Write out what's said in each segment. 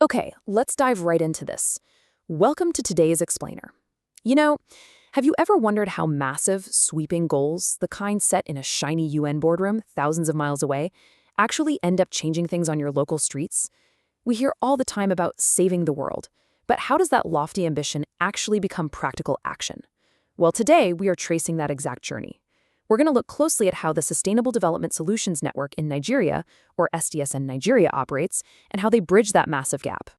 Okay, let's dive right into this. Welcome to today's explainer. You know, have you ever wondered how massive, sweeping goals, the kind set in a shiny UN boardroom thousands of miles away, actually end up changing things on your local streets? We hear all the time about saving the world, but how does that lofty ambition actually become practical action? Well, today we are tracing that exact journey. We're going to look closely at how the Sustainable Development Solutions Network in Nigeria, or SDSN-Nigeria, operates, and how they bridge that massive gap.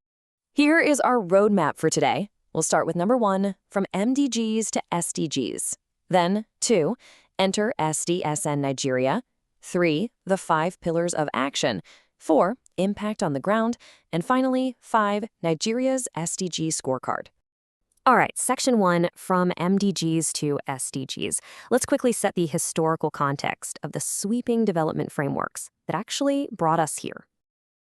Here is our roadmap for today. We'll start with number 1, from MDGs to SDGs. Then 2, enter SDSN-Nigeria. 3, the 5 pillars of action. 4, impact on the ground. And finally, 5, Nigeria's SDG scorecard. All right, section 1, from MDGs to SDGs. Let's quickly set the historical context of the sweeping development frameworks that actually brought us here.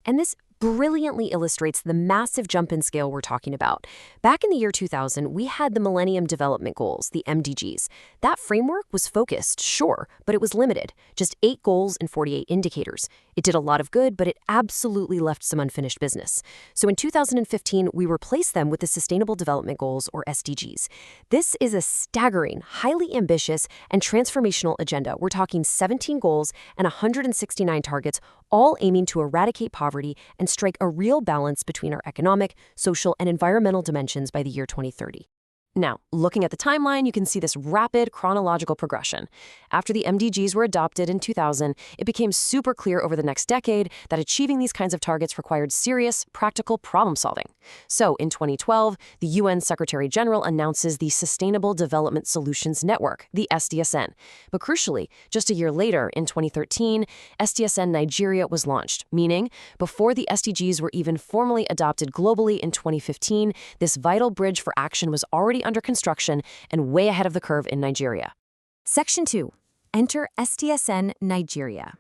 And this brilliantly illustrates the massive jump in scale we're talking about. Back in the year 2000, we had the Millennium Development Goals, the MDGs. That framework was focused, sure, but it was limited. Just 8 goals and 48 indicators. It did a lot of good, but it absolutely left some unfinished business. So in 2015, we replaced them with the Sustainable Development Goals, or SDGs. This is a staggering, highly ambitious, and transformational agenda. We're talking 17 goals and 169 targets, all aiming to eradicate poverty and strike a real balance between our economic, social, and environmental dimensions by the year 2030. Now, looking at the timeline, you can see this rapid chronological progression. After the MDGs were adopted in 2000, it became super clear over the next decade that achieving these kinds of targets required serious, practical problem solving. So, in 2012, the UN Secretary General announces the Sustainable Development Solutions Network, the SDSN. But crucially, just a year later, in 2013, SDSN Nigeria was launched, meaning before the SDGs were even formally adopted globally in 2015, this vital bridge for action was already under construction and way ahead of the curve in Nigeria. Section 2. Enter SDSN Nigeria.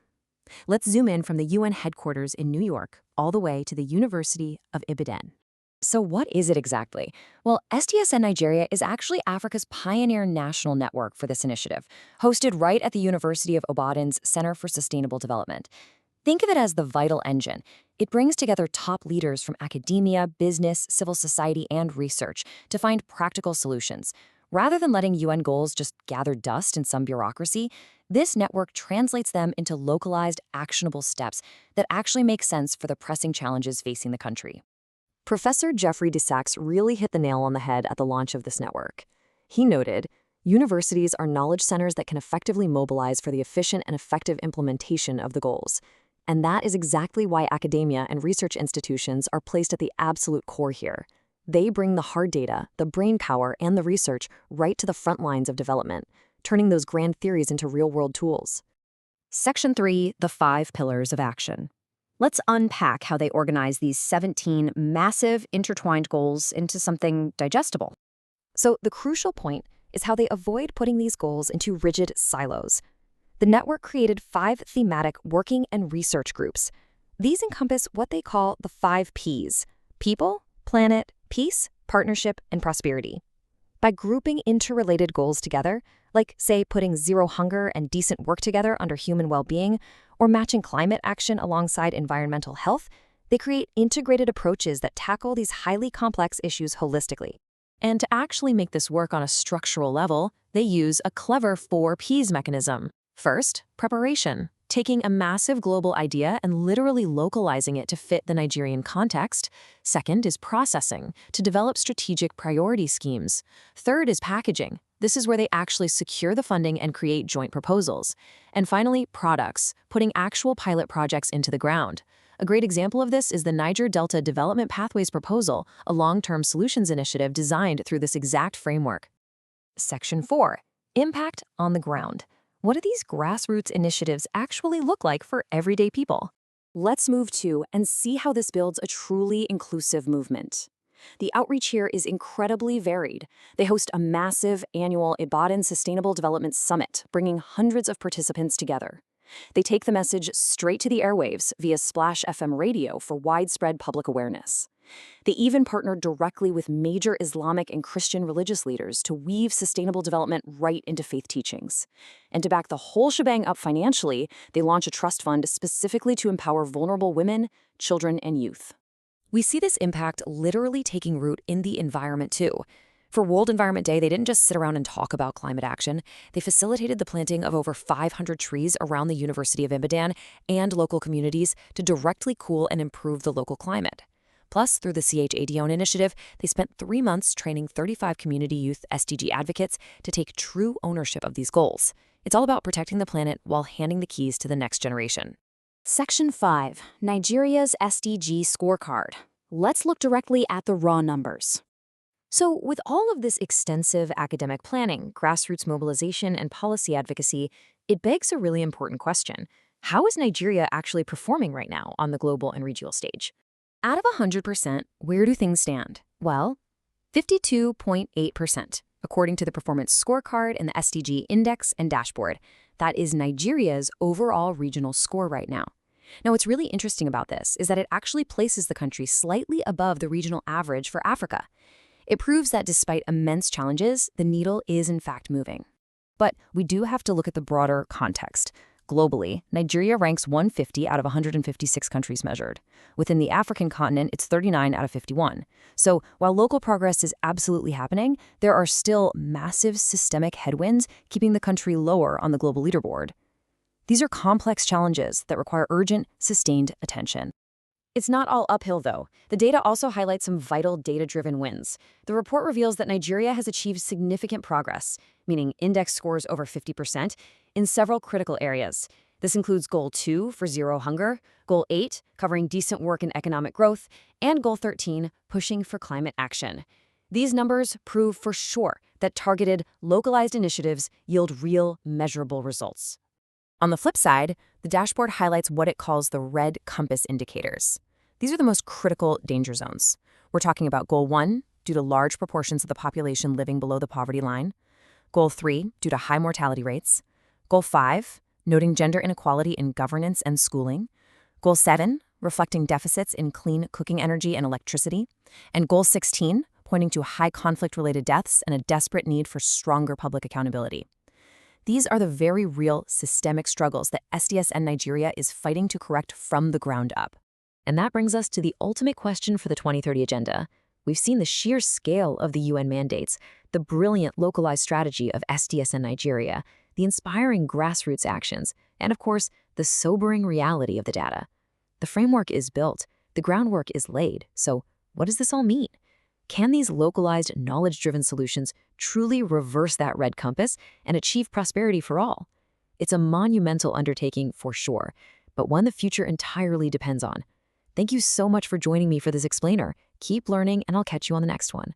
Let's zoom in from the UN headquarters in New York all the way to the University of Ibadan. So what is it exactly? Well, SDSN Nigeria is actually Africa's pioneer national network for this initiative, hosted right at the University of Ibadan's Center for Sustainable Development. Think of it as the vital engine. It brings together top leaders from academia, business, civil society, and research to find practical solutions. Rather than letting UN goals just gather dust in some bureaucracy, this network translates them into localized, actionable steps that actually make sense for the pressing challenges facing the country. Professor Jeffrey DeSax really hit the nail on the head at the launch of this network. He noted, universities are knowledge centers that can effectively mobilize for the efficient and effective implementation of the goals. And that is exactly why academia and research institutions are placed at the absolute core here. They bring the hard data, the brain power, and the research right to the front lines of development, turning those grand theories into real-world tools. Section 3, the 5 pillars of action. Let's unpack how they organize these 17 massive intertwined goals into something digestible. So the crucial point is how they avoid putting these goals into rigid silos. The network created 5 thematic working and research groups. These encompass what they call the 5 Ps: people, planet, peace, partnership, and prosperity. By grouping interrelated goals together, like, say, putting zero hunger and decent work together under human well-being, or matching climate action alongside environmental health, they create integrated approaches that tackle these highly complex issues holistically. And to actually make this work on a structural level, they use a clever 4 Ps mechanism. First, preparation, taking a massive global idea and literally localizing it to fit the Nigerian context. Second is processing, to develop strategic priority schemes. Third is packaging. This is where they actually secure the funding and create joint proposals. And finally, products, putting actual pilot projects into the ground. A great example of this is the Niger Delta Development Pathways Proposal, a long-term solutions initiative designed through this exact framework. Section 4. Impact on the ground. What do these grassroots initiatives actually look like for everyday people? Let's move to and see how this builds a truly inclusive movement. The outreach here is incredibly varied. They host a massive annual Ibadan Sustainable Development Summit, bringing hundreds of participants together. They take the message straight to the airwaves via Splash FM radio for widespread public awareness. They even partnered directly with major Islamic and Christian religious leaders to weave sustainable development right into faith teachings. And to back the whole shebang up financially, they launch a trust fund specifically to empower vulnerable women, children, and youth. We see this impact literally taking root in the environment too. For World Environment Day, they didn't just sit around and talk about climate action. They facilitated the planting of over 500 trees around the University of Ibadan and local communities to directly cool and improve the local climate. Plus, through the CHADON initiative, they spent 3 months training 35 community youth SDG advocates to take true ownership of these goals. It's all about protecting the planet while handing the keys to the next generation. Section 5, Nigeria's SDG Scorecard. Let's look directly at the raw numbers. So, with all of this extensive academic planning, grassroots mobilization, and policy advocacy, it begs a really important question. How is Nigeria actually performing right now on the global and regional stage? Out of 100%, where do things stand? Well, 52.8%, according to the Performance Scorecard and the SDG Index and Dashboard. That is Nigeria's overall regional score right now. Now, what's really interesting about this is that it actually places the country slightly above the regional average for Africa. It proves that despite immense challenges, the needle is in fact moving. But we do have to look at the broader context. Globally, Nigeria ranks 150 out of 156 countries measured. Within the African continent, it's 39 out of 51. So while local progress is absolutely happening, there are still massive systemic headwinds keeping the country lower on the global leaderboard. These are complex challenges that require urgent, sustained attention. It's not all uphill, though. The data also highlights some vital data-driven wins. The report reveals that Nigeria has achieved significant progress, meaning index scores over 50%, in several critical areas. This includes Goal 2 for zero hunger, Goal 8 covering decent work and economic growth, and Goal 13 pushing for climate action. These numbers prove for sure that targeted, localized initiatives yield real, measurable results. On the flip side, the dashboard highlights what it calls the red compass indicators. These are the most critical danger zones. We're talking about Goal 1, due to large proportions of the population living below the poverty line. Goal 3, due to high mortality rates. Goal 5, noting gender inequality in governance and schooling. Goal 7, reflecting deficits in clean cooking energy and electricity. And Goal 16, pointing to high conflict-related deaths and a desperate need for stronger public accountability. These are the very real systemic struggles that SDSN-Nigeria is fighting to correct from the ground up. And that brings us to the ultimate question for the 2030 Agenda. We've seen the sheer scale of the UN mandates, the brilliant localized strategy of SDSN-Nigeria, the inspiring grassroots actions, and of course, the sobering reality of the data. The framework is built, the groundwork is laid, so what does this all mean? Can these localized, knowledge-driven solutions truly reverse that red compass and achieve prosperity for all? It's a monumental undertaking for sure, but one the future entirely depends on. Thank you so much for joining me for this explainer. Keep learning, and I'll catch you on the next one.